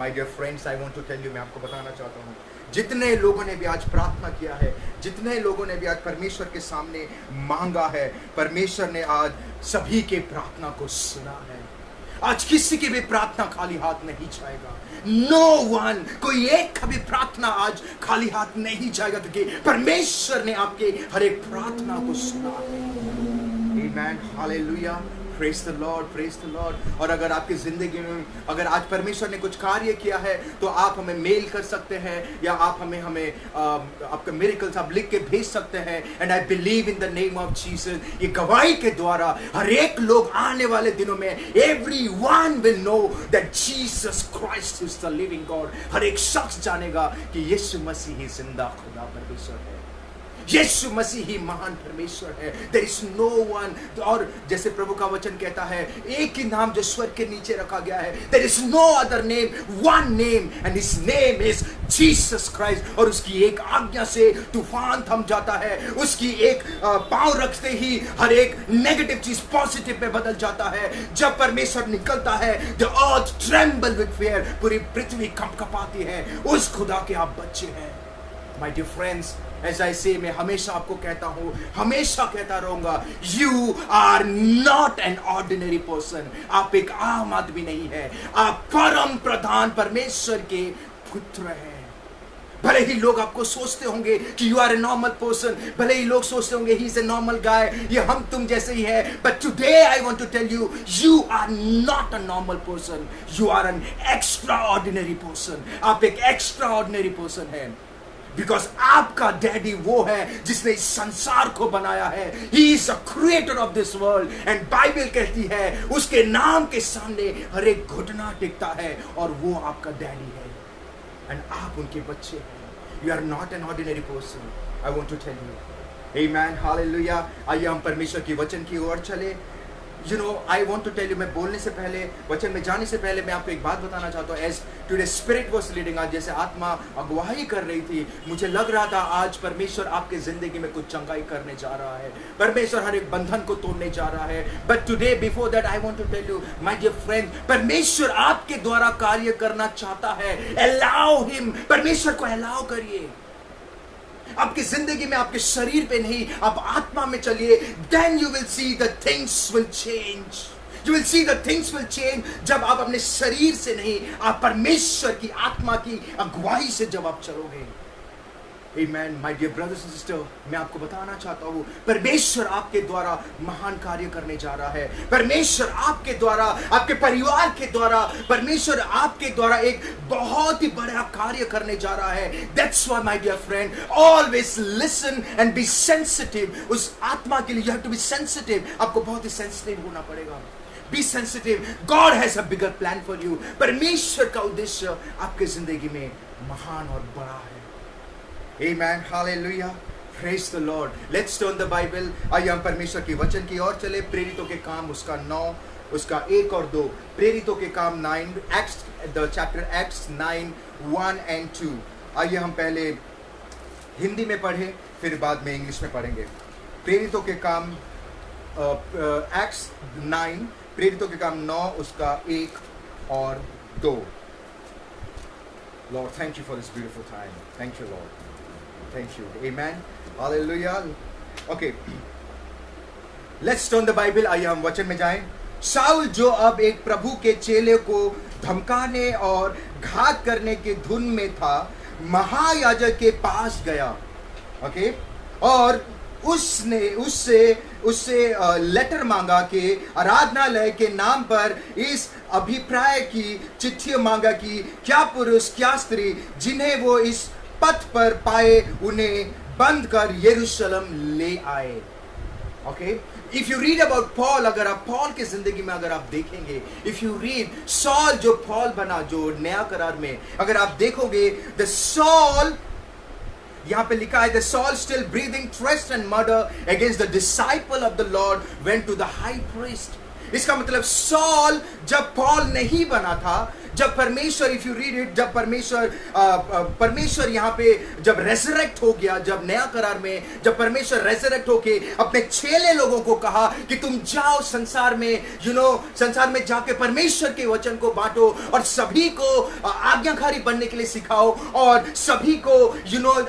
My dear friends, I want to tell you, मैं आपको बताना चाहता हूँ, जितने लोगों ने भी आज प्रार्थना किया है, जितने लोगों ने भी आज परमेश्वर के सामने मांगा है, परमेश्वर ने आज सभी के प्रार्थना को सुना है। आज किसी की भी प्रार्थना खाली हाथ नहीं जाएगा। नो वन, कोई एक कभी प्रार्थना आज खाली हाथ नहीं जाएगा, क्योंकि परमेश्वर ने आपके हर एक प्रार्थना को सुना है। Amen, hallelujah, praise the lord, praise the lord. और अगर आपकी जिंदगी में अगर आज परमेश्वर ने कुछ कार्य किया है तो आप हमें मेल कर सकते हैं, या आप हमें आपके मिरेकल्स आप लिख के भेज सकते हैं। And I believe in the name of Jesus, ये गवाही के द्वारा हर एक लोग आने वाले दिनों में everyone will know that Jesus Christ is the living God. हर एक शख्स जानेगा कि यीशु मसीह ही जिंदा खुदा परमेश्वर है, यीशु मसीह ही महान परमेश्वर है। There is no one, और जैसे प्रभु का वचन कहता है, एक ही नाम जो स्वर्ग के नीचे रखा गया है, there is no other name, one name, and his name is Jesus Christ। और उसकी एक आज्ञा से तूफान थम जाता है, उसकी एक पांव रखते ही हर एक नेगेटिव चीज पॉजिटिव में बदल जाता है। जब परमेश्वर निकलता है, the earth tremble with fear, पूरी पृथ्वी कंपकपाती है। उस खुदा के आप बच्चे हैं। My dear friends, as I say, मैं हमेशा आपको कहता हूँ, हमेशा कहता रहूंगा, you are not an ordinary person। आप एक आम आदमी नहीं है, आप परम प्रधान परमेश्वर के पुत्र हैं। भले ही लोग आपको सोचते होंगे कि you are a normal person, भले ही लोग सोचते होंगे he is a normal guy, ये हम तुम जैसे ही है, but today I want to tell you, you are not a normal person, you are an extraordinary person। आप एक extraordinary person हैं, बिकॉज आपका डैडी वो है जिसने इस संसार को बनाया है। He is the creator of this world, and Bible कहती है उसके नाम के सामने हर एक घुटना टिकता है, और वो आपका डैडी है, एंड आप उनके बच्चे हैं। You are not an ordinary person, I want to tell you. Amen, hallelujah. आइए हम परमेश्वर की वचन की ओर चले। You know, I want to tell you, मैं बोलने से पहले, वचन में जाने से पहले मैं आपको एक बात बताना चाहता हूँ। As today Spirit was leading, आज जैसे आत्मा अगुवाई कर रही थी, मुझे लग रहा था आज परमेश्वर आपके जिंदगी में कुछ चंगाई करने जा रहा है, परमेश्वर हर एक बंधन को तोड़ने जा रहा है। But today, before that, I want to tell you, my dear friend, परमेश्वर आपके द्वारा कार्य करना चाहता है। Allow him, परमेश्वर को allow करिए। आपकी जिंदगी में, आपके शरीर पे नहीं, आप आत्मा में चलिए। Then you will see the things will change। You will see the things will change। जब आप अपने शरीर से नहीं, आप परमेश्वर की आत्मा की अगुवाई से जब आप चलोगे। Amen, my dear brothers and sisters, मैं आपको बताना चाहता हूँ, परमेश्वर आपके द्वारा महान कार्य करने जा रहा है। परमेश्वर आपके द्वारा, आपके परिवार के द्वारा, परमेश्वर आपके द्वारा एक बहुत ही बड़ा कार्य करने जा रहा है। That's why, my dear friend, always listen and be sensitive। उस आत्मा के लिए you have to be sensitive। आपको बहुत ही sensitive होना पड़ेगा। Be sensitive। God has a bigger plan for you। परमेश्वर का उद्देश्य आपके जिंदगी में महान और बड़ा है। Amen, hallelujah, praise the Lord। Let's turn the Bible। आइए हम परमेश्वर की वचन की ओर चले। प्रेरितों के काम उसका 9, उसका 1 और 2। प्रेरितों के काम 9, Acts, the chapter Acts 9, 1 and 2। आइए हम पहले हिंदी में पढ़ें, फिर बाद में इंग्लिश में पढ़ेंगे। प्रेरितों के काम Acts 9, प्रेरितों के काम 9, उसका 1 और 2। Lord, thank you for this beautiful time। Thank you, Lord। Thank you। Amen, hallelujah। Okay, let's turn the Bible। आइए हम वचन में जाएं। शाऊल, जो अब एक प्रभु के चेले को धमकाने और घात करने के धुन में था, महायाजक के पास गया। ओके, और उससे लेटर मांगा कि आराधनालय के नाम पर इस अभिप्राय की चिट्ठी मांगा कि क्या पुरुष क्या स्त्री जिन्हें वो इस पथ पर पाए उन्हें बंद कर यरूशलेम ले आए। Okay, if you read about Paul, अगर आप पॉल की जिंदगी में अगर आप देखेंगे, इफ यू रीड सॉल, जो पॉल बना, जो नया करार में अगर आप देखोगे, द सॉल, यहाँ पे लिखा है, the Saul still breathing threat and murder against the disciple of the Lord went to the high priest. इसका मतलब सॉल जब पॉल नहीं बना था, जब परमेश्वर, इफ यू रीड इट, जब परमेश्वर यहाँ पे जब रेजरेक्ट हो गया, जब नया करार में जब परमेश्वर रेजरेक्ट होके अपने चेले लोगों को कहा कि तुम जाओ संसार में, संसार में जाके परमेश्वर के वचन को बांटो और सभी को आज्ञाकारी बनने के लिए सिखाओ और सभी को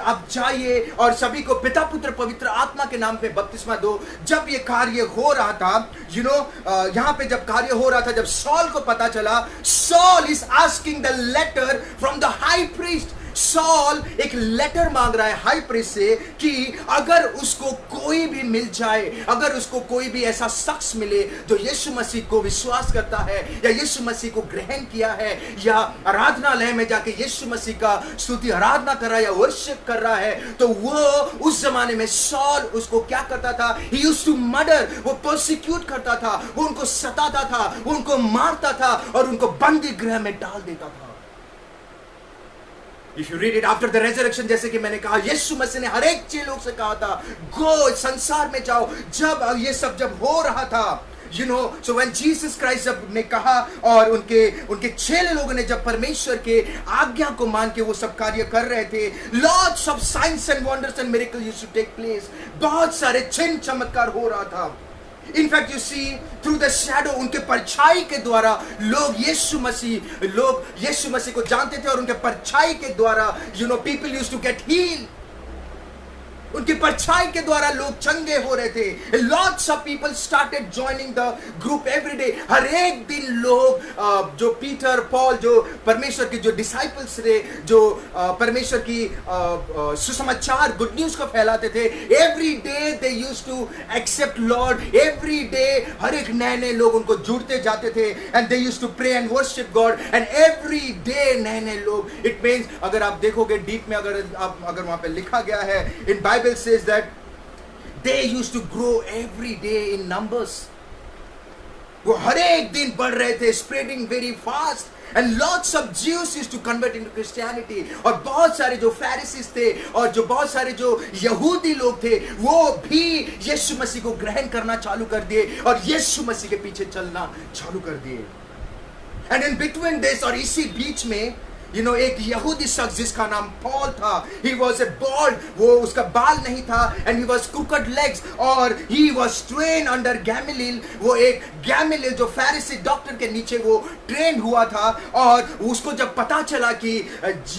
आप जाइए और सभी को पिता पुत्र पवित्र आत्मा के नाम पे बपतिस्मा दो। जब ये कार्य हो रहा था, यहाँ पे जब कार्य हो रहा था, जब सॉल को पता चला, Saul is asking the letter from the high priest. Saul एक लेटर मांग रहा है हाई प्रीस्ट से कि अगर उसको कोई भी मिल जाए, अगर उसको कोई भी ऐसा शख्स मिले जो यीशु मसीह को विश्वास करता है या यीशु मसीह को ग्रहण किया है या आराधनालय में जाके यीशु मसीह का स्तुति आराधना कर रहा है या वर्शिप कर रहा है, तो वो उस जमाने में सॉल उसको क्या करता था? He used to murder, वो प्रोसिक्यूट करता था, वो उनको सताता था, वो उनको मारता था और उनको बंदी गृह में डाल देता था। If you read it after the resurrection, जैसे कि मैंने कहा, यीशु मसीह ने हर एक चेलों से कहा था, गो संसार में जाओ। जब ये सब जब हो रहा था, so when Jesus Christ जब ने कहा और उनके चेले लोगों ने जब परमेश्वर के आज्ञा को मान के वो सब कार्य कर रहे थे, lots of signs and wonders and miracles used to take place, बहुत सारे चिन्ह चमत्कार हो रहा था। In fact, you see, through the shadow, उनके परछाई के द्वारा लोग यीशु मसीह को जानते थे और उनके परछाई के द्वारा people used to get healed. उनकी परछाई के द्वारा लोग चंगे हो रहे थे। Lots of people started joining the group every day. हर एक दिन लोग जो पीटर, पॉल, जो परमेश्वर के जो डिसाइपल्स थे, जो परमेश्वर की सुसमाचार गुड न्यूज को फैलाते थे, every day they used to accept Lord. Every day हर एक नए लोग उनको जुड़ते जाते थे and they used to pray and worship God. And every day नए लोग, it means अगर आप देखोगे डीप में, अगर वहां पे लिखा गया है, in Bible says that they used to grow every day in numbers. वो हर एक दिन बढ़ रहे थे, spreading very fast. And lots of Jews used to convert into Christianity. और बहुत सारे जो फैरिसीज थे और जो बहुत सारे जो यहूदी लोग थे, वो भी यीशु मसीह को ग्रहण करना चालू कर दिए और यीशु मसीह के पीछे चलना चालू कर दिए। And in between this, और इसी बीच में एक यहूदी शख्स जिसका नाम पॉल था, he was a bald, वो उसका बाल नहीं था, and he was crooked legs, और he was trained under Gamaliel, वो एक गैमलीएल जो फैरिसी डॉक्टर के नीचे वो ट्रेन हुआ था। और उसको जब पता चला कि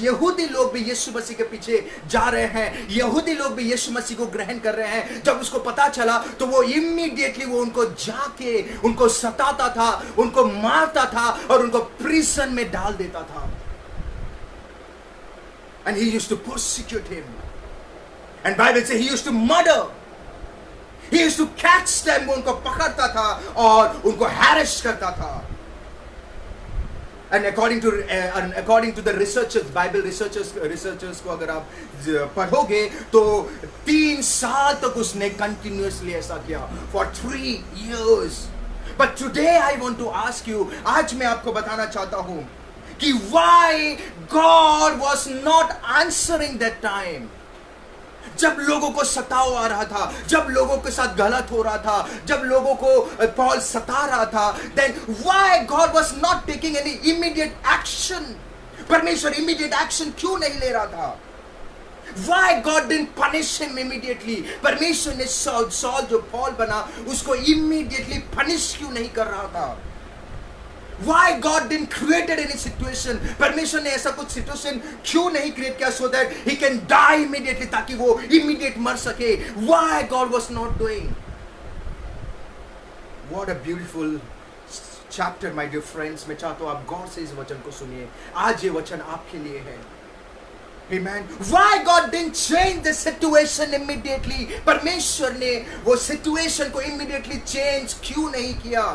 यहूदी लोग भी यीशु मसीह के पीछे जा रहे हैं, यहूदी लोग भी यीशु मसीह को ग्रहण कर रहे हैं, जब उसको पता चला तो वो इमीडिएटली वो उनको जाके उनको सताता था, उनको मारता था और उनको प्रिजन में डाल देता था। And he used to persecute him. And Bible says he used to murder. He used to catch them, वो उनको पकड़ता था और उनको harass करता था। And according to the researchers, Bible researchers को अगर आप पढ़ोगे तो 3 साल तक उसने continuously ऐसा किया, for 3 years. But today I want to ask you, आज मैं आपको बताना चाहता हूँ कि why God was not answering that time. जब लोगों को सताव आ रहा था, जब लोगों के साथ गलत हो रहा था, जब लोगों को पॉल सता रहा था, then why God was not taking any immediate action? परमेश्वर immediate action क्यों नहीं ले रहा था? Why God didn't punish him immediately? परमेश्वर ने सॉल जो पॉल बना उसको immediately punish क्यों नहीं कर रहा था? Why God didn't create any situation? परमेश्वर ने ऐसा कुछ सिचुएशन क्यों नहीं क्रिएट किया so that he can die immediately, ताकि वो immediate मर सके? Why God was not doing? What a beautiful chapter, my dear friends. मैं चाहता हूँ आप गौर से इस वचन को सुनिए। आज ये वचन आपके लिए है। Amen. Why God didn't change the situation immediately? परमेश्वर ने वो situation को immediately change क्यों नहीं किया?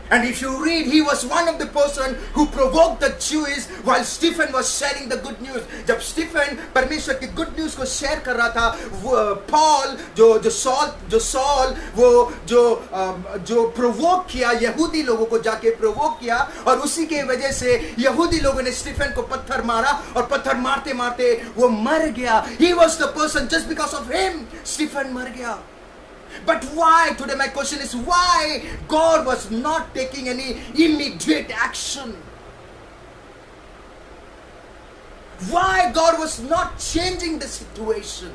And if you read, he was one of the person who provoked the Jews while Stephen was sharing the good news. जब Stephen परमेश्वर की गुड न्यूज को शेयर कर रहा था, पॉल जो सॉल वो जो प्रोवोक किया, यहूदी लोगों को जाके प्रोवोक किया और उसी के वजह से यहूदी लोगों ने स्टीफन को पत्थर मारा और पत्थर मारते मारते वो मर गया। He was the person, just because of him, Stephen मर गया। But why? Today my question is why God was not taking any immediate action? Why God was not changing the situation?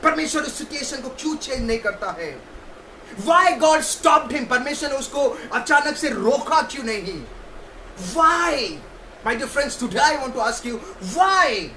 परमेश्वर उस सिचुएशन को क्यों change नहीं करता है? Why God stopped him? परमेश्वर ने उसको अचानक से रोका क्यों नहीं? Why? My dear friends, today I want to ask you, why?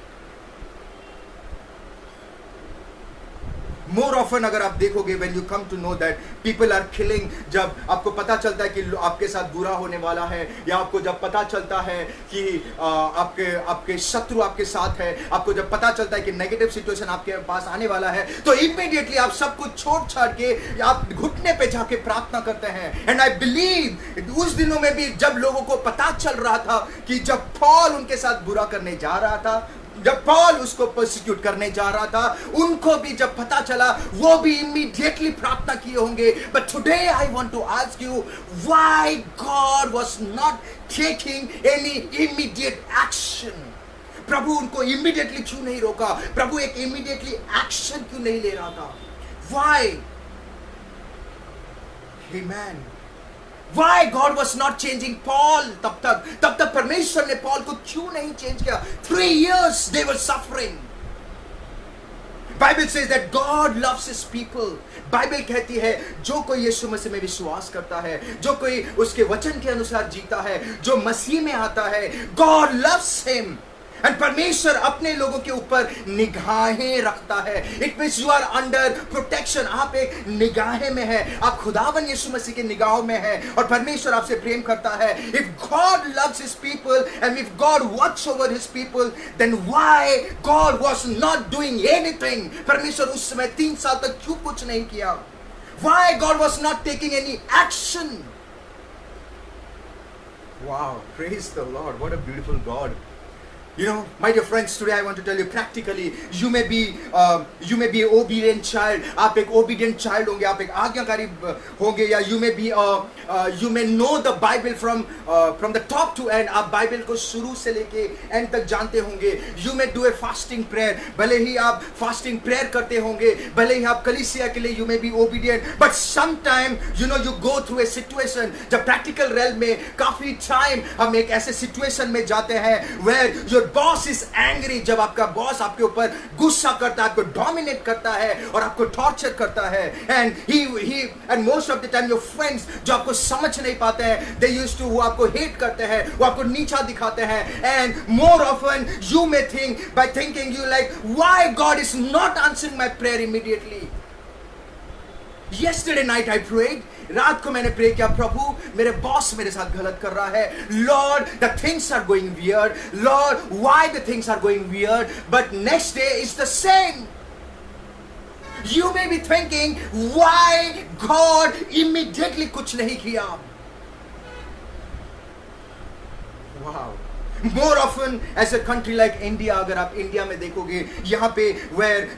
More often अगर आप देखोगे, when you come to know that people are killing, जब आपको पता चलता है कि आपके साथ बुरा होने वाला है, या आपको जब पता चलता है कि आपके शत्रु आपके साथ है, आपको जब पता चलता है कि नेगेटिव सिचुएशन आपके पास आने वाला है, तो इमीडिएटली आप सब कुछ छोड़ छाड़ के आप घुटने पे जाके प्रार्थना करते हैं. एंड आई बिलीव उस दिनों में भी जब लोगों को पता चल रहा था कि जब पॉल उनके साथ बुरा करने जा रहा था, जब पॉल उसको परसिक्यूट करने जा रहा था, उनको भी जब पता चला, वो भी इमीडिएटली प्रार्थना किए होंगे. But today I want to ask you, why God was not taking any immediate action? प्रभु उनको इमीडिएटली क्यों नहीं रोका? प्रभु एक इमीडिएटली एक्शन क्यों नहीं ले रहा था? Why? Amen. Why God was not changing Paul? तब तक परमेश्वर ने पॉल को क्यों नहीं चेंज किया? 3 years they were suffering. Bible says that God loves His people. Bible कहती है जो कोई यीशु मसीह में विश्वास करता है, जो कोई उसके वचन के अनुसार जीता है, जो मसीह में आता है, God loves him. एंड परमेश्वर अपने लोगों के ऊपर निगाहें रखता है. It means you are under protection. आप एक निगाहें में है, आप खुदावन यीशु मसीह के निगाहों में है, और परमेश्वर आपसे प्रेम करता है. If God loves his people and if God watch over his people, then why God was not doing anything? परमेश्वर उस समय 3 साल तक क्यों कुछ नहीं किया? Why God was not taking any action? Wow, praise the Lord. What a beautiful God. You know, my dear friends, today I want to tell you practically, you may be an obedient child. आप एक obedient child होंगे, आप एक आज्ञाकारी होंगे, या you may know the Bible from the top to end. आप Bible को शुरू से लेके एंड तक जानते होंगे. You may do a fasting prayer. भले ही आप fasting prayer करते होंगे, भले ही आप कलीसिया के लिए you may be obedient, but sometime you go through a situation. जब practical realm में काफी time हम एक ऐसे situation में जाते हैं where your boss is angry. जब आपका बॉस आपके ऊपर गुस्सा करता है, आपको डोमिनेट करता है और आपको टॉर्चर करता है, and most of the time your friends जो आपको समझ नहीं पाते हैं, they used to, वो आपको हेट करते हैं, वो आपको नीचा दिखाते हैं. and more often you may think, by thinking you like, why God is not answering my prayer immediately? Yesterday night I prayed. रात को मैंने प्रे किया, प्रभु मेरे बॉस मेरे साथ गलत कर रहा है. Lord, the things are going weird. Lord, why the things are going weird? But next day is the same. You may be thinking, why God immediately कुछ नहीं किया? Wow. More often as a country like India, अगर आप India में देखोगे, यहाँ पे where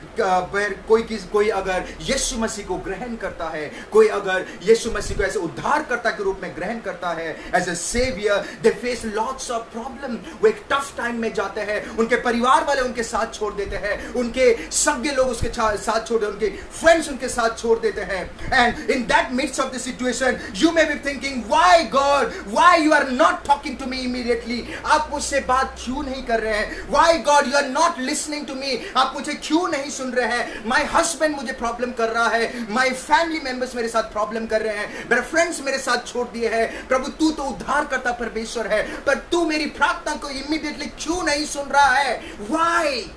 कोई अगर यीशु मसीह को ग्रहण करता है, कोई अगर यीशु मसीह को ऐसे उद्धारकर्ता के रूप में ग्रहण करता है, as a savior, they face lots of problem. वो एक tough time में जाते हैं, उनके परिवार वाले उनके साथ छोड़ देते हैं, उनके सगे लोग उसके साथ छोड़ देते, उनके friends उनके साथ छोड़ देते हैं. And in that midst of the situation, you may be thinking, why God, why you are not talking to me immediately? आप मुझसे बात क्यों नहीं कर रहे हैं? Why God you are not listening to me? आप मुझे क्यों नहीं सुन रहे हैं? My husband मुझे प्रॉब्लम कर रहा है, my family members मेरे साथ प्रॉब्लम कर रहे हैं, मेरे फ्रेंड्स मेरे साथ छोड़ दिए हैं. प्रभु तू तो उद्धार करता परमेश्वर है, पर तू मेरी प्रार्थना को इमीडिएटली क्यों नहीं सुन रहा है? Why?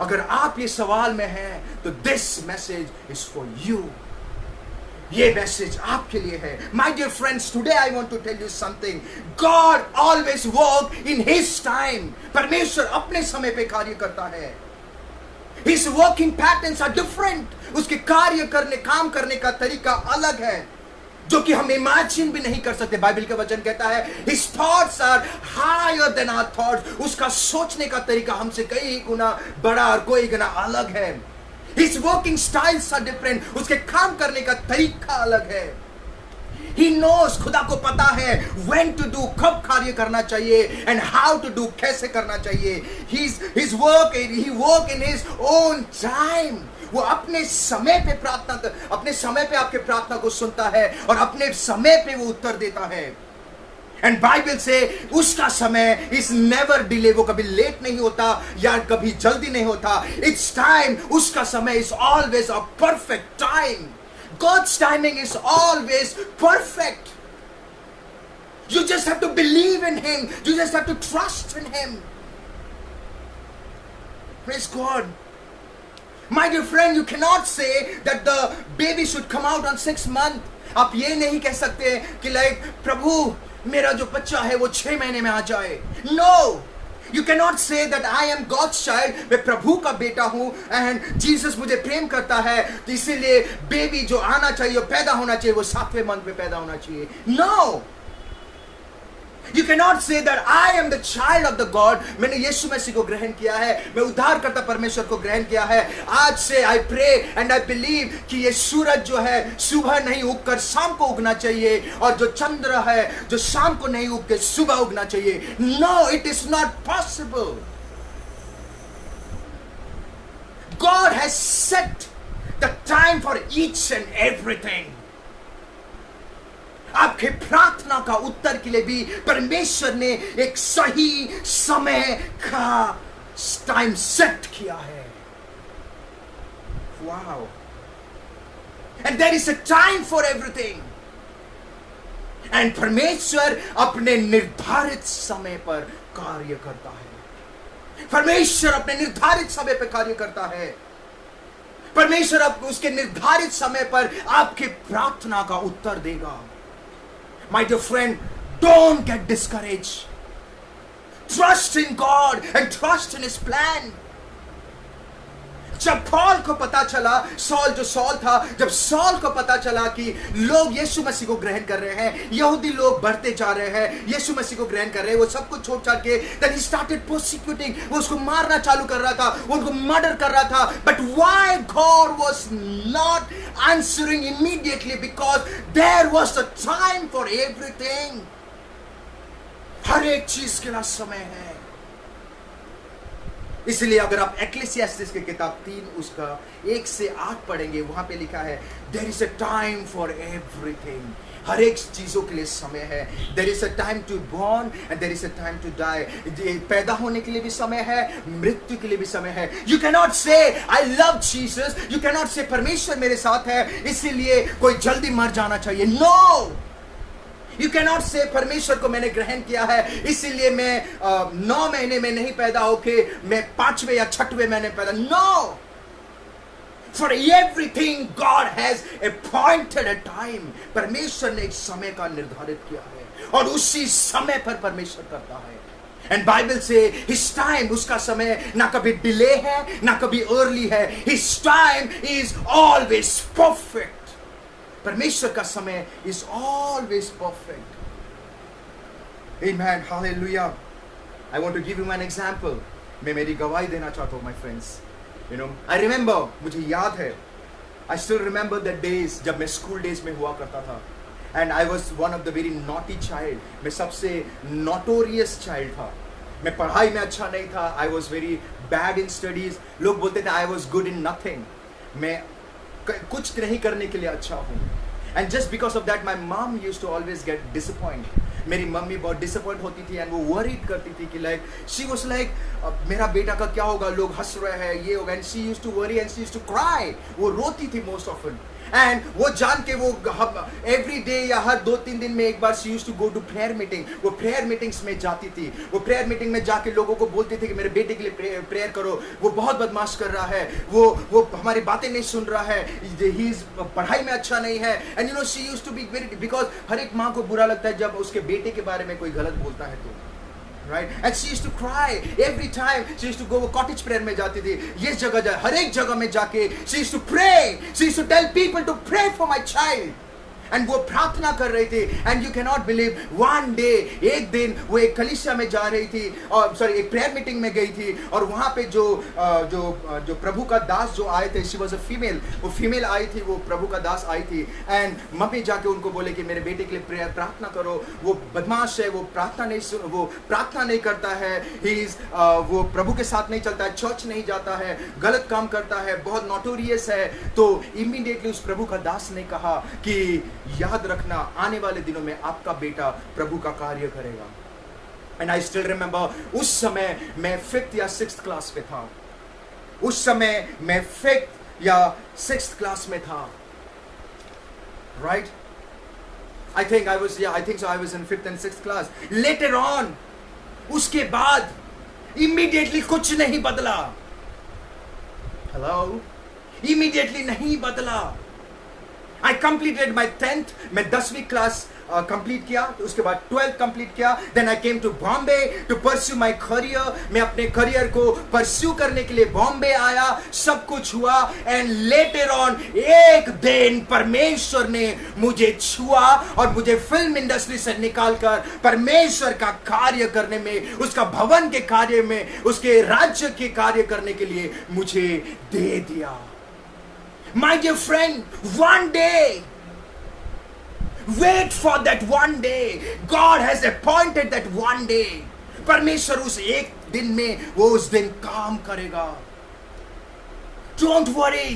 अगर आप ये सवाल में हैं, तो this message is for you. ये मैसेज आपके लिए है. My dear friends, today I want to tell you something. God always work in His time. परमेश्वर अपने समय पे कार्य करता है. His working patterns are different. उसके काम करने का तरीका अलग है, जो कि हम इमेजिन भी नहीं कर सकते. बाइबल का वचन कहता है, His thoughts are higher than our thoughts. उसका सोचने का तरीका हमसे कई गुना बड़ा और कोई गुना अलग है. His working styles are different. उसके काम करने का तरीका अलग है. He knows, खुदा को पता है when to do, कब कार्य करना चाहिए, and how to do, कैसे करना चाहिए. He work in His own time. वो अपने समय पे अपने समय पे आपके प्रार्थना को सुनता है और अपने समय पे वो उत्तर देता है। एंड बाइबल से उसका समय इज नेवर डिले, वो कभी लेट नहीं होता या कभी जल्दी नहीं होता। इट्स टाइम, उसका समय is always a perfect time. God's timing is always perfect. You just have to believe in him. You just have to trust in him. Praise God. My dear friend, you cannot say that the baby should come out on 6 months. आप ये नहीं कह सकते कि प्रभु मेरा जो बच्चा है वो 6 महीने में आ जाए। No, you cannot say that I am God's child. मैं प्रभु का बेटा हूँ and Jesus मुझे प्रेम करता है, तो इसीलिए बेबी जो आना चाहिए, पैदा होना चाहिए, वो 7वें मंथ में पैदा होना चाहिए। No. You cannot say that I am the child of the God. मैंने यीशु मसीह को ग्रहण किया है, मैं उद्धारकर्ता परमेश्वर को ग्रहण किया है। आज से I pray and I believe कि ये सूरज जो है सुबह नहीं उगकर शाम को उगना चाहिए, और जो चंद्र है जो शाम को नहीं उग के सुबह उगना चाहिए। No, it is not possible. God has set the time for each and everything. आपके प्रार्थना का उत्तर के लिए भी परमेश्वर ने एक सही समय का टाइम सेट किया है। Wow. And there is a time for everything. And परमेश्वर अपने निर्धारित समय पर कार्य करता है। परमेश्वर अपने निर्धारित समय पर कार्य करता है। परमेश्वर आपको उसके निर्धारित समय पर आपके प्रार्थना का उत्तर देगा। My dear friend, don't get discouraged. Trust in God and trust in His plan. जब पॉल को पता चला, सॉल जो सॉल था, जब सॉल को पता चला कि लोग यीशु मसीह को ग्रहण कर रहे हैं, यहूदी लोग बढ़ते जा रहे हैं, यीशु मसीह को ग्रहण कर रहे हैं, वो सब कुछ छोड़ छाड़ के then he started persecuting, वो उसको मारना चालू कर रहा था, वो उनको मर्डर कर रहा था। But why God was not answering immediately? Because there was a time for everything. हर एक चीज के लिए समय है। इसलिए अगर आप एक्लेसियास्टिस की किताब 3 उसका 1 से 8 पढ़ेंगे, वहां पे लिखा है there is a time for everything. हर एक चीजों के लिए समय है। There is a time to born and there is a time to die. पैदा होने के लिए भी समय है, मृत्यु के लिए भी समय है। यू कैन नॉट से I love Jesus, you can not से परमेश्वर मेरे साथ है इसीलिए कोई जल्दी मर जाना चाहिए। नो, You cannot say परमेश्वर को मैंने ग्रहण किया है इसीलिए मैं 9 महीने में नहीं पैदा होके मैं 5वें या 6वें महीने पैदा। No, for everything God has appointed a time. परमेश्वर ने एक समय का निर्धारित किया है और उसी समय पर परमेश्वर करता है। एंड बाइबल से His time, उसका समय ना कभी डिले है ना कभी अर्ली है। His time is always perfect. परमेश्वर का समय is always perfect. Amen. Hallelujah. I want to give you an example. मैं मेरी गवाही देना चाहता हूँ my friends. You know, I remember, मुझे याद है, I still remember the days जब मैं school days में हुआ करता था. And I was one of the very naughty child. मैं सबसे notorious child था. मैं पढ़ाई में अच्छा नहीं था. I was very bad in studies. लोग बोलते थे I was good in nothing. मैं कुछ नहीं करने के लिए अच्छा हूँ। And just because of that, my mom used to always get disappointed. मेरी मम्मी बहुत डिसअपॉइंट होती थी एंड वो वरीड करती थी कि शी वाज मेरा बेटा का क्या होगा, लोग हंस रहे हैं, ये होगा। And she used to worry and she used to cry. वो रोती थी मोस्ट ऑफन। एंड वो जान के वो एवरी डे या हर 2-3 दिन में एक बार she used to go to prayer meeting. वो प्रेयर मीटिंग्स में जाती थी। वो प्रेयर मीटिंग में जाके लोगों को बोलती थी कि मेरे बेटे के लिए प्रेयर करो, वो बहुत बदमाश कर रहा है, वो हमारी बातें नहीं सुन रहा है, ही पढ़ाई में अच्छा नहीं है। And you know she used to be very, because हर एक माँ को बुरा लगता है जब उसके बेटे के बारे में कोई गलत बोलता है तो, right? And she used to cry every time. She used to go cottage prayer में जाती थी, ये जगह जा, हर एक जगह में जाके she used to pray. She used to tell people to pray for my child. And वो प्रार्थना कर रहे थे, and you can not believe, one day, एक दिन वो एक कलीसिया में जा रही थी, और सॉरी एक प्रेयर मीटिंग में गई थी, और वहां पे जो प्रभु का दास जो आए थे, शी वाज अ फीमेल, वो फीमेल आई थी, वो प्रभु का दास आई थी, एंड मम्मी जाके उनको बोले कि मेरे बेटे के लिए प्रार्थना करो, वो बदमाश है, वो प्रार्थना नहीं करता है, वो प्रभु के साथ नहीं चलता है, चर्च नहीं जाता है, गलत काम करता है, बहुत नोटोरियस है। तो इमीडिएटली उस प्रभु का दास ने कहा कि याद रखना, आने वाले दिनों में आपका बेटा प्रभु का कार्य करेगा। एंड आई स्टिल रिमेंबर, उस समय मैं 5th या 6th क्लास में था, उस समय मैं 5th या 6th क्लास में था, right? I think so I was in 5th and 6th class. Later on, उसके बाद immediately कुछ नहीं बदला। Hello? Immediately नहीं बदला। I completed my 10th, मैं 10वीं क्लास कंप्लीट किया, तो उसके बाद 12th कंप्लीट किया, then I came to Bombay to pursue my career, मैं अपने करियर को परस्यू करने के लिए बॉम्बे आया, सब कुछ हुआ, एंड लेटर ऑन एक दिन परमेश्वर ने मुझे छुआ और मुझे फिल्म इंडस्ट्री से निकालकर परमेश्वर का कार्य करने में, उसका भवन के कार्य में, उसके राज्य के कार्य करने के लिए मुझे दे दिया। My dear friend, one day, wait for that one day. God has appointed that one day. परमेश्वर उस एक दिन में वो उस दिन काम करेगा। Don't worry.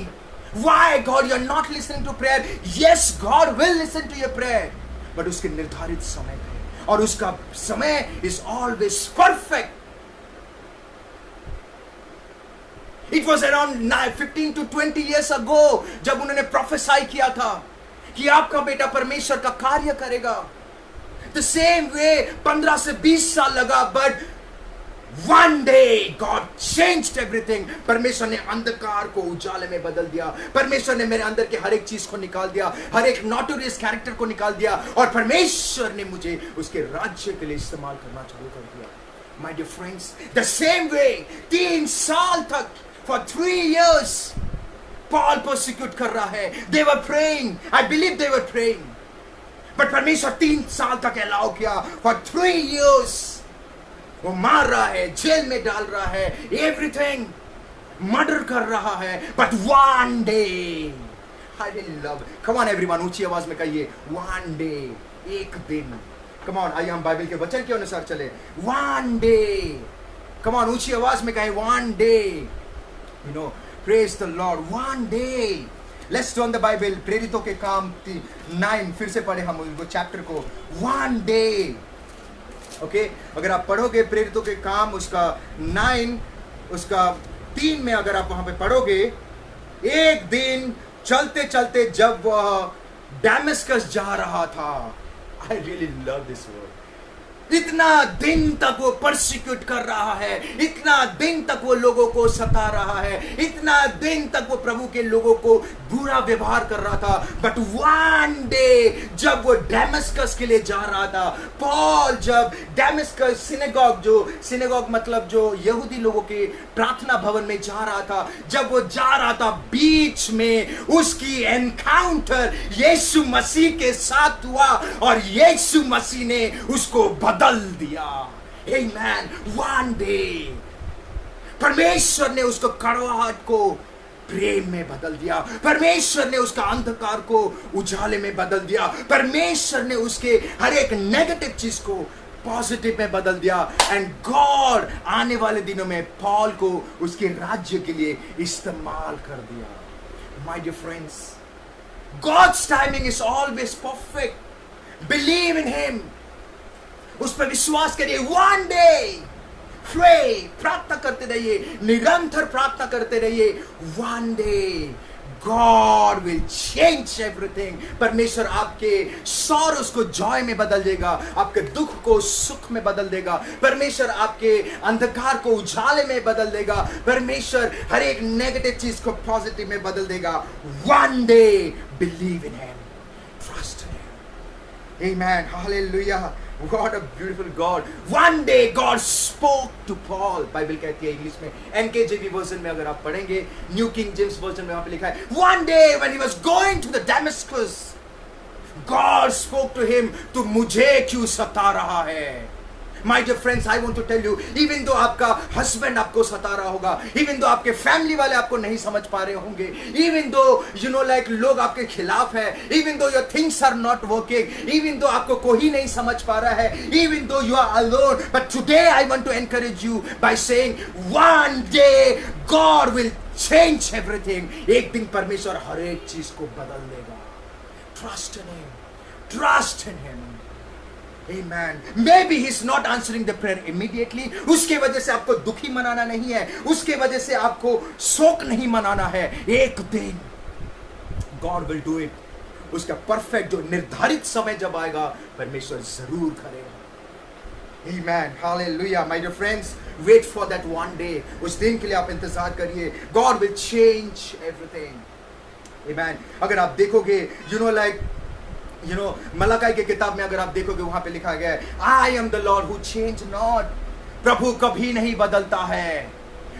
Why God you're not listening to prayer? Yes, God will listen to your prayer. But उसके निर्धारित समय पे, और उसका समय is always perfect. It was around 15 to 20 years ago जब उन्होंने प्रोफेसाई किया था कि आपका बेटा परमेश्वर का कार्य करेगा। The same way 15 से 20 साल लगा, but one day God changed everything. परमेश्वर ने अंधकार को उजाले में बदल दिया, परमेश्वर ने मेरे अंदर के हर एक चीज को निकाल दिया, हर एक नोटोरियस कैरेक्टर को निकाल दिया, और परमेश्वर ने मुझे उसके राज्य के लिए इस्तेमाल करना चालू कर दिया। My dear friends, the same way 3 साल तक, for 3 years, Paul persecute कर रहा है। They were praying. I believe they were praying. But परमेश्वर 3 साल तक अलाउ किया। For 3 years, वो मार रहा है, जेल में डाल रहा है, everything, मर्डर कर रहा है। But one day, I really love. Come on everyone, ऊंची आवाज में कहिए, one day, एक दिन। Come on, आइए हम बाइबल के वचन के अनुसार चले। One day, come on, ऊंची आवाज में कहें, one day, you know. Praise the Lord. One day. Let's turn the Bible. प्रेरितों के काम 9, फिर से पढ़े हम वो चैप्टर को। One day. Okay? अगर आप पढ़ोगे प्रेरितों के काम उसका 9, उसका 3 में अगर आप वहां पे पढ़ोगे, एक दिन चलते चलते जब वह डैमेस्कस जा रहा था, I really love this word. इतना दिन तक वो परसिक्यूट कर रहा है, इतना दिन तक वो लोगों को सता रहा है, इतना दिन तक वो प्रभु के लोगों को बुरा व्यवहार कर रहा था। बट वन डे जब वो डैमेस्कस के लिए जा रहा था, पॉल जब डैमेस्कस सिनेगॉग मतलब जो यहूदी लोगों के प्रार्थना भवन में जा रहा था, जब वो जा रहा था, बीच में उसकी एनकाउंटर यीशु मसीह के साथ हुआ, और यीशु मसीह ने उसको बदल दिया। Amen. One day, परमेश्वर ने उसको कड़वाहट को प्रेम में बदल दिया, परमेश्वर ने उसका अंधकार को उजाले में बदल दिया, परमेश्वर ने उसके हर एक नेगेटिव चीज को पॉजिटिव में बदल दिया। एंड गॉड आने वाले दिनों में पॉल को उसके राज्य के लिए इस्तेमाल कर दिया। My dear friends, God's timing is always perfect. Believe in him, उस पर विश्वास करिए। वन डे प्रे, प्रार्थना करते रहिए, निरंतर प्रार्थना करते रहिए। One day God will change everything. परमेश्वर आपके sorrows को joy में बदल देगा, आपके दुख को सुख में बदल देगा, परमेश्वर आपके अंधकार को उजाले में बदल देगा, परमेश्वर हर एक नेगेटिव चीज को पॉजिटिव में बदल देगा। One day, believe in Him, trust in Him. Amen. Hallelujah. What a beautiful God. One day God spoke to Paul. Bible कहती है इंग्लिश में, NKJV वर्जन में अगर आप पढ़ेंगे, न्यू किंग जेम्स वर्जन में वहां पे लिखा है, One day when he was going to the Damascus, God spoke to him, तू मुझे क्यों सता रहा है? My dear friends, I want to tell you, even though आपका husband आपको सता रहा होगा, even though आपके family वाले आपको नहीं समझ पा रहे होंगे, even though you know like लोग आपके खिलाफ है, even though your things are not working, even though आपको कोई नहीं समझ पा रहा है, even though you are alone, but today I want to encourage you by saying, one day God will change everything. एक दिन परमेश्वर हर एक चीज को बदल देगा. Trust in Him. Trust in Him. Amen. Maybe He's not answering the prayer immediately. उसके वजह से आपको दुखी मनाना नहीं है, उसके वजह से आपको शोक नहीं मनाना है. एक दिन God will do it. उसका परफेक्ट जो निर्धारित समय जब आएगा, परमेश्वर जरूर करेगा. Amen. Hallelujah. My dear friends, wait for that one day. उस दिन के लिए आप इंतजार करिए. God will change everything. Amen. अगर आप देखोगे, मलाकी की किताब में अगर आप देखोगे, वहां पे लिखा गया है, I am the Lord who change not. प्रभु कभी नहीं बदलता है.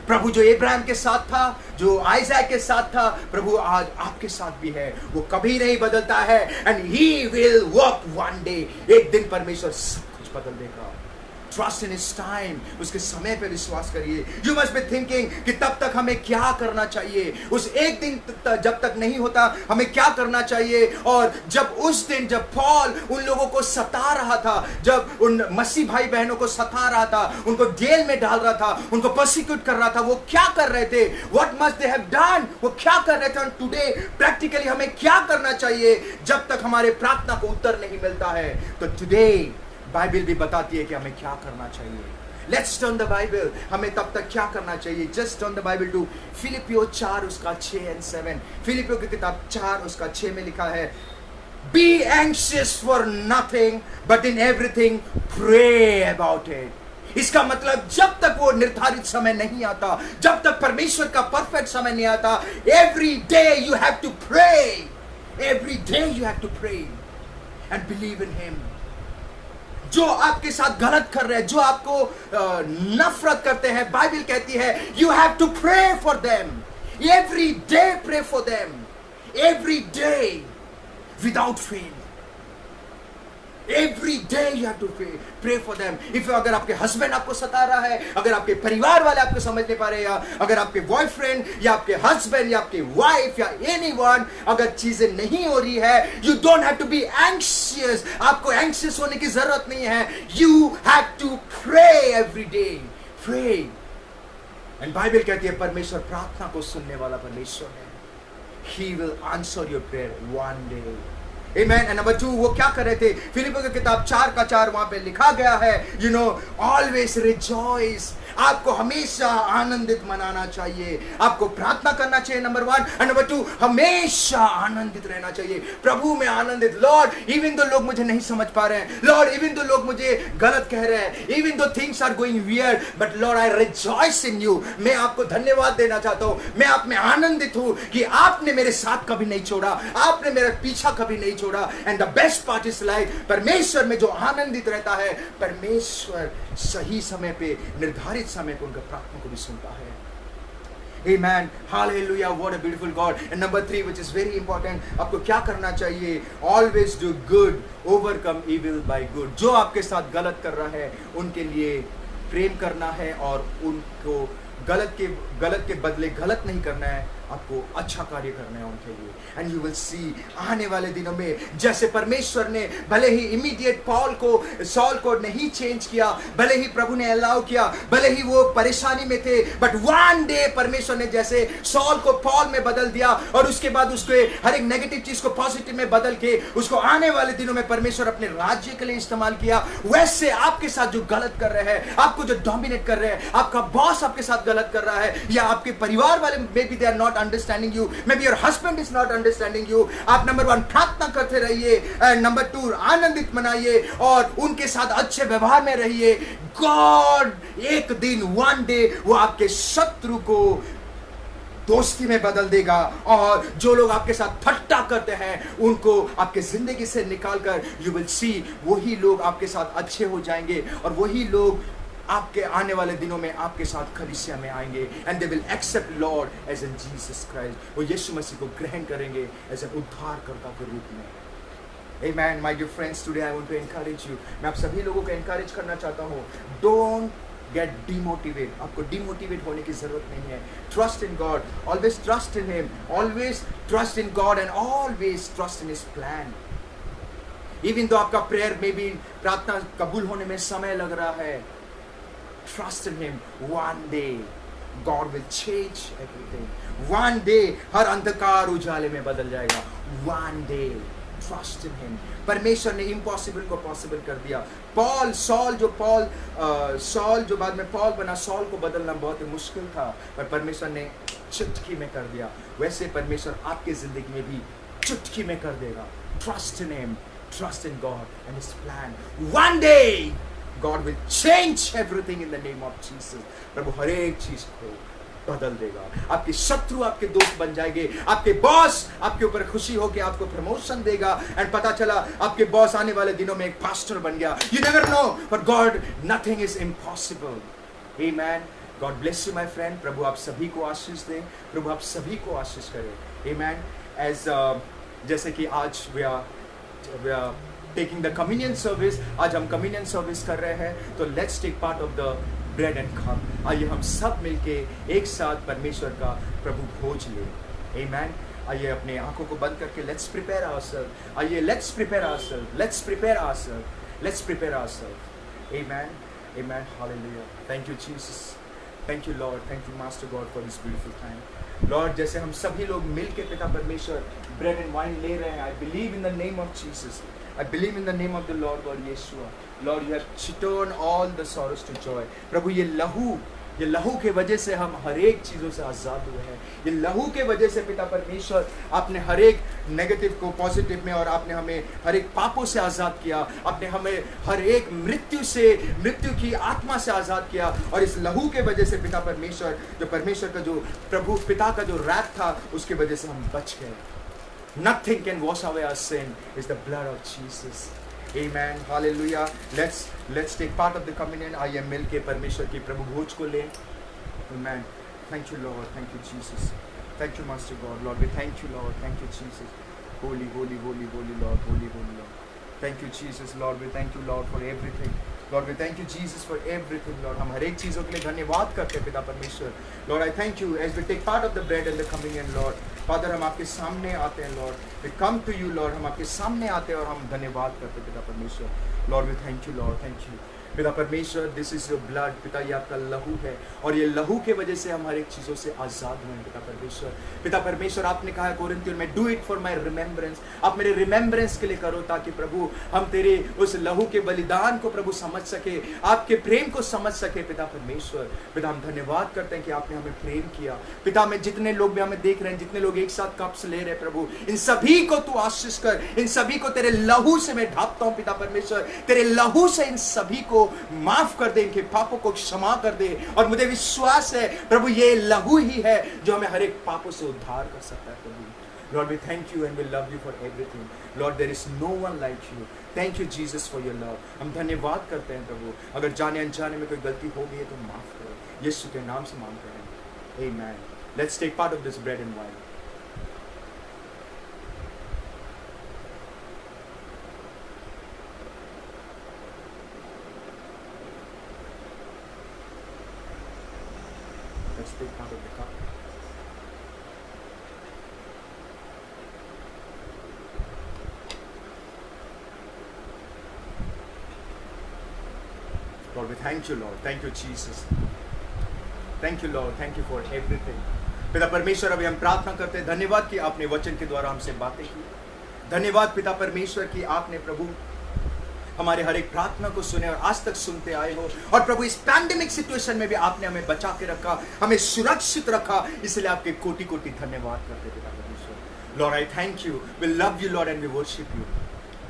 प्रभु जो इब्राहिम के साथ था, जो आइज़ैक के साथ था, प्रभु आज आपके साथ भी है. वो कभी नहीं बदलता है. And He will work one day. एक दिन परमेश्वर सब कुछ बदल देगा. Trust in His time. उसके समय पे विश्वास करिए. You must be thinking कि तब तक हमें क्या करना चाहिए. उस एक दिन जब तक नहीं होता, हमें क्या करना चाहिए. और जब उस दिन जब पॉल उन लोगों को सता रहा था, जब उन मसीह भाई बहनों को सता रहा था, उनको जेल में डाल रहा था, उनको पर्सिक्यूट कर रहा था, वो क्या कर रहे थे? What must they have done? वो क्या कर रहे थे? और टुडे प्रैक्टिकली हमें क्या करना चाहिए जब तक हमारे प्रार्थना को उत्तर नहीं मिलता है? तो टुडे बाइबल भी बताती है कि हमें क्या करना चाहिए. Let's turn the Bible. हमें तब तक क्या करना चाहिए? Just turn the Bible to फिलिपियो 4 उसका 6 और 7. फिलिपियो की किताब 4 उसका 6 में लिखा है, be anxious for nothing but in everything pray about it. इसका मतलब जब तक वो निर्धारित समय नहीं आता, जब तक परमेश्वर का परफेक्ट समय नहीं आता, every day you have to pray. Every day you have to pray and believe in him. जो आपके साथ गलत कर रहे हैं, जो आपको नफरत करते हैं, बाइबल कहती है you have to pray for them. Every day pray for them. Every day without fail. Every day you have to pray for them. अगर आपके हस्बैंड आपको सता रहा है, अगर आपके परिवार वाले आपको समझ नहीं पा रहे, या अगर आपके बॉयफ्रेंड या आपके हस्बैंड या आपकी वाइफ या एनीवन अगर चीजें नहीं हो रही है, you don't have to be anxious. आपको एंग्शियस होने की जरूरत नहीं है. You have to pray every day. Pray. And Bible कहती है परमेश्वर प्रार्थना को सुनने वाला परमेश्वर है. He will answer your prayer one day. Amen. And number 2, वो क्या कर रहे थे? फिलिपियों की किताब 4 का 4 वहां पे लिखा गया है, always rejoice. आपको हमेशा आनंदित मनाना चाहिए. आपको प्रार्थना करना चाहिए, नंबर 1. और नंबर 2, हमेशा आनंदित रहना चाहिए. प्रभु में आनंदित. लॉर्ड, इवन दो लोग मुझे नहीं समझ पा रहे हैं, लॉर्ड इवन दो लोग मुझे गलत कह रहे हैं, even though things are going weird, but Lord I rejoice in you. मैं आपको धन्यवाद देना चाहता हूं. मैं आप में आनंदित हूं कि आपने मेरे साथ कभी नहीं छोड़ा, आपने मेरा पीछा कभी नहीं छोड़ा. And the best part is like, परमेश्वर में जो आनंदित रहता है, परमेश्वर सही समय पे, निर्धारित समय पे उनका प्रार्थना को भी सुनता है. Amen. Hallelujah. What a beautiful God. And number 3, which is very important, आपको क्या करना चाहिए? Always do good, overcome evil by good. जो आपके साथ गलत कर रहा है, उनके लिए प्रेम करना है और उनको गलत के बदले गलत नहीं करना है, आपको अच्छा कार्य करना है उनके लिए. एंड यू विल सी, आने वाले दिनों में जैसे परमेश्वर ने भले ही इमीडिएट सॉल को नहीं चेंज किया, भले ही प्रभु ने अलाउ किया, भले ही वो परेशानी में थे, बट वन डे परमेश्वर ने जैसे सॉल को पॉल में बदल दिया और उसके बाद उसके हर एक नेगेटिव चीज को पॉजिटिव में बदल के उसको आने वाले दिनों में परमेश्वर अपने राज्य के लिए इस्तेमाल किया. वैसे आपके साथ जो गलत कर रहे हैं, आपको जो डोमिनेट कर रहे हैं, आपका बॉस आपके साथ गलत कर रहा है, या आपके परिवार वाले maybe they are not understanding you, maybe your husband is not understanding you, आप नंबर 1 प्रार्थना करते रहिए, एंड नंबर 2 आनंदित मनाइए और उनके साथ अच्छे व्यवहार में रहिए. गॉड एक दिन, वन डे, वो आपके शत्रु को दोस्ती में बदल देगा, और जो लोग आपके साथ ठट्टा करते हैं उनको आपके जिंदगी से निकालकर यू विल सी, वही लोग आपके साथ अच्छे हो जाएंगे और वही लोग आपके आने वाले दिनों में आपके साथ कलीसिया में आएंगे. And they will accept Lord as an Jesus Christ. वो यीशु मसीह को ग्रहण करेंगे एज एन उद्धारकर्ता के रूप में. Amen, my dear friends, today I want to encourage you. मैं आप सभी लोगों को encourage करना चाहता हूँ. Don't get demotivated. आपको demotivate होने की जरूरत नहीं है. Trust in God. Always trust in Him. Always trust in God and always trust in His plan. Even though आपका prayer में भी प्रार्थना कबूल होने में समय लग रहा है, trust in Him. One day God will change everything. One day हर अंधकार उजाले में बदल जाएगा. One day trust in Him. परमेश्वर ने इम्पॉसिबल को पॉसिबल कर दिया. सॉल जो बाद में पॉल बना, सॉल को बदलना बहुत ही मुश्किल था, पर परमेश्वर ने चुटकी में कर दिया. वैसे परमेश्वर आपके जिंदगी में भी चुटकी में कर देगा. Trust in Him. Trust in God and His plan. One day God will change everything in the name of Jesus. प्रभु हर एक चीज को बदल देगा. आपके शत्रु आपके दोस्त बन जाएंगे. आपके बॉस आपके ऊपर खुशी होकर आपको प्रमोशन देगा. एंड पता चला आपके बॉस आने वाले दिनों में एक पास्टर बन गया. You never know, but God, nothing is impossible. Amen. God bless you, my friend. प्रभु आप सभी को आशीष दें. प्रभु आप सभी को आशीष करें. Amen. As जैसे कि आज we are taking the communion service. आज हम communion service कर रहे हैं, तो let's take part of the bread and cup. आइए हम सब मिलके एक साथ परमेश्वर का प्रभु भोज लें. Amen. आइए अपने आंखों को बंद करके let's prepare ourselves. आइए let's prepare ourselves. Let's prepare ourselves. Let's prepare ourselves. Amen. Amen. Hallelujah. Thank you, Jesus. Thank you, Lord. Thank you, Master God, for this beautiful time. Lord, जैसे हम सभी लोग मिलके पिता परमेश्वर bread and wine ले रहे हैं, I believe in the name of Jesus. I believe in the name of the Lord God Yeshua. Lord, you have turned all the sorrows to joy. प्रभु ये लहू के वजह से हम हर एक चीज़ों से आज़ाद हुए हैं. ये लहू के वजह से पिता परमेश्वर आपने हर एक नेगेटिव को पॉजिटिव में, और आपने हमें हर एक पापों से आज़ाद किया. आपने हमें हर एक मृत्यु की आत्मा से आज़ाद किया. और इस लहू के वजह से पिता परमेश्वर, जो परमेश्वर का जो प्रभु पिता का जो रैप था, उसके वजह से हम बच गए. Nothing can wash away our sin. It's the blood of Jesus. Amen. Hallelujah. Let's take part of the communion. आइए मिल के परमेश्वर की प्रभु भोज को लें. Amen. Thank you, Lord. Thank you, Jesus. Thank you, Master God. Lord, we thank you, Lord. Thank you, Jesus. Holy, holy, holy, holy Lord. Holy, holy Lord. Thank you, Jesus. Lord, we thank you, Lord, for everything. Lord, we thank you, Jesus, for everything, Lord. हम हर एक चीज़ों के लिए धन्यवाद करते हैं पिता परमेश्वर. Lord, I thank you as we take part of the bread and the communion, Lord. Father, हम आपके सामने आते हैं, Lord. We come to you, Lord. हम आपके सामने आते हैं और हम धन्यवाद करते हैं पिता परमेश्वर. Lord, we thank you, Lord. Thank you. पिता परमेश्वर, दिस इज योर ब्लड. पिता, ये आपका लहू है, और ये लहू के वजह से हम हर एक चीज़ों से आज़ाद हुए हैं पिता परमेश्वर. पिता परमेश्वर, आपने कहा कोरिन्थियों में, do it for my remembrance. आप मेरे रिमेम्बरेंस के लिए करो, ताकि प्रभु हम तेरे उस लहू के बलिदान को प्रभु समझ सके, आपके प्रेम को समझ सके पिता परमेश्वर. पिता, हम धन्यवाद करते हैं कि आपने हमें प्रेम किया. पिता, में जितने लोग भी हमें देख रहे हैं, जितने लोग एक साथ कप्स ले रहे हैं प्रभु, इन सभी को तू आशीष कर. इन सभी को तेरे लहू से मैं ढांपता हूँ पिता परमेश्वर. तेरे लहू से इन सभी को माफ कर दे, इनके पापों को क्षमा कर दे. और मुझे विश्वास है प्रभु, ये लहू ही है जो हमें हर एक पापों से उद्धार कर सकता है प्रभु. Lord, we thank you and we love you for everything. Lord, there is no one like you. Thank you, Jesus, for your love. हम धन्यवाद करते हैं प्रभु. अगर जाने अनजाने में कोई गलती हो गई है तो माफ करो. यीशु के नाम से मांगते हैं. Amen. Let's take part of this bread and wine. Let's take part of the cup. Lord, we thank you, Lord. Thank you, Jesus. Thank you, Lord. Thank you for everything. पिता परमेश्वर, अभी हम प्रार्थना करते हैं. धन्यवाद कि आपने वचन के द्वारा हमसे बातें की. धन्यवाद पिता परमेश्वर कि आपने प्रभु हमारे हर एक प्रार्थना को सुने और आज तक सुनते आए हो. और प्रभु, इस पैंडेमिक सिचुएशन में भी आपने हमें बचा के रखा, हमें सुरक्षित रखा. इसलिए आपके कोटि कोटि धन्यवाद करते पिता परमेश्वर. Lord, I thank you. We love you Lord and we worship you.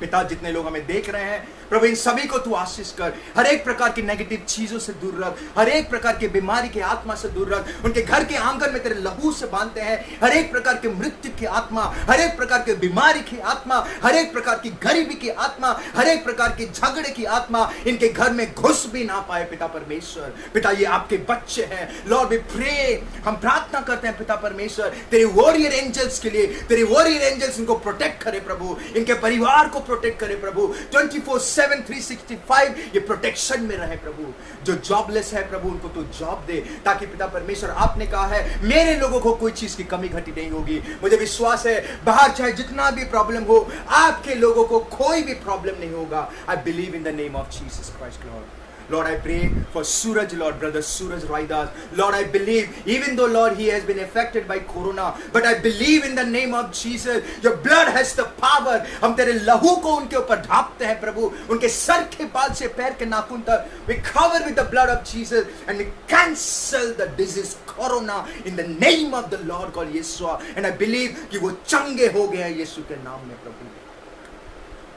पिता, जितने लोग हमें देख रहे हैं प्रभु, इन सभी को तू आशीष कर. हर एक प्रकार की नेगेटिव चीजों से दूर रख, हर एक प्रकार की बीमारी की आत्मा से दूर रख. उनके घर के आंगन में तेरे लहू से बांधते हैं. हर एक प्रकार के मृत्यु की आत्मा, हर एक प्रकार की बीमारी की आत्मा, हर एक प्रकार की गरीबी की आत्मा, हर एक प्रकार की झगड़े की आत्मा इनके घर में घुस भी ना पाए पिता परमेश्वर. पिता, ये आपके बच्चे हैं. लॉर्ड, वी प्रे, हम प्रार्थना करते हैं पिता परमेश्वर, तेरे वॉरियर एंजल्स के लिए. तेरे वॉरियर एंजल्स इनको प्रोटेक्ट करे प्रभु, इनके परिवार को प्रोटेक्ट करे प्रभु, 24/7 365 ये प्रोटेक्शन में रहे प्रभु। जो जॉबलेस है प्रभु उनको तो जॉब दे, ताकि पिता परमेश्वर आपने कहा है मेरे लोगों को कोई चीज की कमी घटी नहीं होगी। मुझे विश्वास है बाहर चाहे जितना भी प्रॉब्लम हो, आपके लोगों को कोई भी प्रॉब्लम नहीं होगा। I believe in the name of Jesus Christ Lord. Lord, I pray for Suraj, Lord, brother Suraj Raidas. Lord, I believe, even though, Lord, he has been affected by corona, but I believe in the name of Jesus, your blood has the power. हम तेरे लहू को उनके ऊपर ढापते हैं प्रभु, उनके sir के बाल से पैर के नाखून तक। We cover with the blood of Jesus and we cancel the disease corona in the name of the Lord God Yeshua. And I believe कि वो चंगे हो गए हैं यीशु के नाम में प्रभु,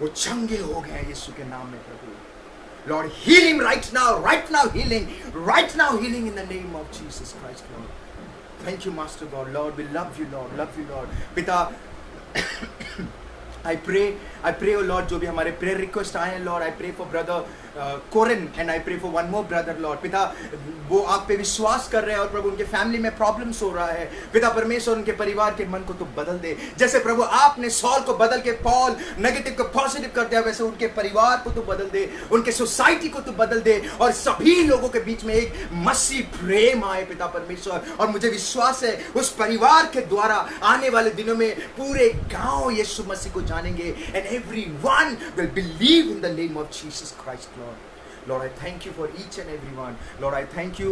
वो चंगे हो गए हैं यीशु के नाम में प्रभु। Lord, heal him right now healing in the name of Jesus Christ, Lord. Thank you, Master God. Lord, we love you, Lord. Pita, I pray, oh Lord, जो भी हमारे prayer request आए हैं, Lord, I pray for brother Corin and I pray for one more brother, Lord. पिता, वो आप पे विश्वास कर रहे हैं और प्रभु उनके फैमिली में प्रॉब्लम्स हो रहा है। पिता परमेश्वर उनके परिवार के मन को तो बदल दे, जैसे प्रभु आपने सॉल को बदल के पॉल नेगेटिव को पॉजिटिव कर दिया, वैसे उनके परिवार को तो बदल दे, उनके सोसाइटी को तो बदल दे, और सभी लोगों के बीच में एक मसीह प्रेम आए पिता परमेश्वर। और मुझे विश्वास है उस परिवार के द्वारा आने वाले दिनों में पूरे गांव यीशु मसीह को जानेंगे, and everyone will believe in the name of Jesus Christ, Lord. Lord, I thank you for each and every one. Lord, I thank you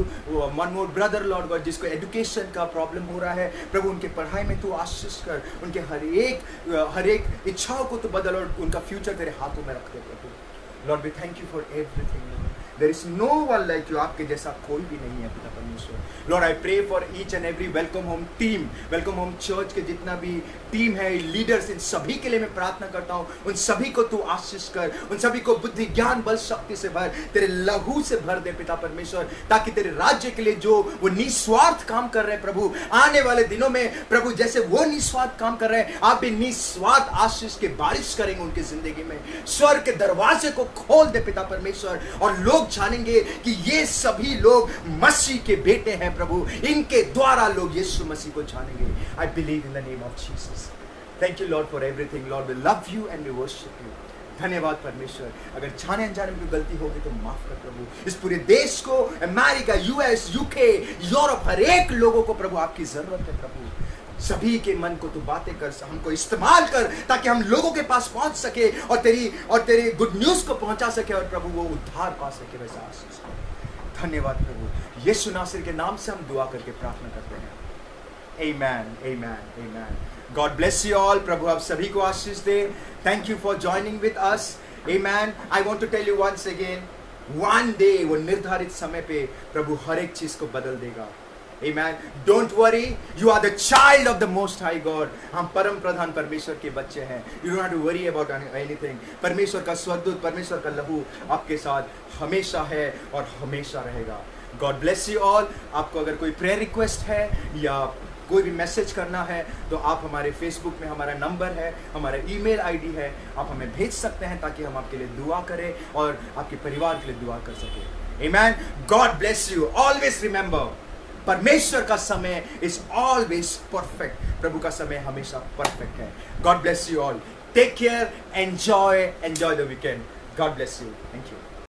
one more brother, Lord God, जिसको एजुकेशन का प्रॉब्लम हो रहा है प्रभु, उनके पढ़ाई में तू आशीष कर, उनके हर एक इच्छाओं को तू बदल और उनका फ्यूचर तेरे हाथों में रख दे प्रभु। Lord, we thank you for everything, Lord. There is no one like you. आपके जैसा कोई भी नहीं है पिता परमेश्वर। Lord, I pray for each and every Welcome Home team, Welcome Home Church के जितना भी टीम है, लीडर्स, इन सभी के लिए मैं प्रार्थना करता हूँ, उन सभी को तू आशीष कर, उन सभी को बुद्धि ज्ञान बल शक्ति से भर, तेरे लहू से भर दे पिता परमेश्वर, ताकि तेरे राज्य के लिए जो वो निस्वार्थ काम कर रहे हैं प्रभु, आने वाले दिनों में प्रभु जैसे वो निस्वार्थ काम कर रहे हैं, आप भी निस्वार्थ आशीष के बारिश करेंगे उनकी जिंदगी में। स्वर्ग के दरवाजे को खोल दे पिता परमेश्वर, और लोग जानेंगे कि ये सभी लोग मसीह के बेटे हैं प्रभु, इनके द्वारा लोग यीशु मसीह को जानेंगे। I believe in the name of Jesus. Thank you Lord for everything. Lord, we love you and we worship you. धन्यवाद परमेश्वर। अगर जाने अनजाने में कोई गलती होगी तो माफ कर प्रभु। इस पूरे देश को, अमेरिका, यूएस, यूके, यूरोप, हर एक लोगों को प्रभु आपकी जरूरत है प्रभु। सभी के मन को तू बातें कर, हमको इस्तेमाल कर, ताकि हम लोगों के पास पहुंच सके और तेरी गुड न्यूज को पहुंचा सके, और प्रभु वो उद्धार पा सके। वैसा आशीष कर। धन्यवाद प्रभु, यीशु नासरी के नाम से हम दुआ करके प्रार्थना करते हैं। Amen, amen, amen. God bless you all. प्रभु आप सभी को आशीष दे। Thank you for joining with us. Amen. I want to tell you once again, one day वो निर्धारित समय पे प्रभु हर एक चीज को बदल देगा। Amen. Don't worry. You are the child of the Most High God. हम परम प्रधान परमेश्वर के बच्चे हैं। You don't have to worry about anything. परमेश्वर का स्वर्गदूत, परमेश्वर का लहू आपके साथ हमेशा है और हमेशा रहेगा। God bless you all. आपको अगर कोई प्रेयर रिक्वेस्ट है या कोई भी मैसेज करना है तो आप हमारे फेसबुक में हमारा नंबर है, हमारा ईमेल आईडी है, आप हमें भेज सकते हैं ताकि हम आपके लिए दुआ करें और आपके परिवार के लिए दुआ कर सकें। Amen. God bless you. Always remember, परमेश्वर का समय is always perfect. प्रभु का समय हमेशा परफेक्ट है। God bless you all. Take care. Enjoy the weekend. God bless you. Thank you.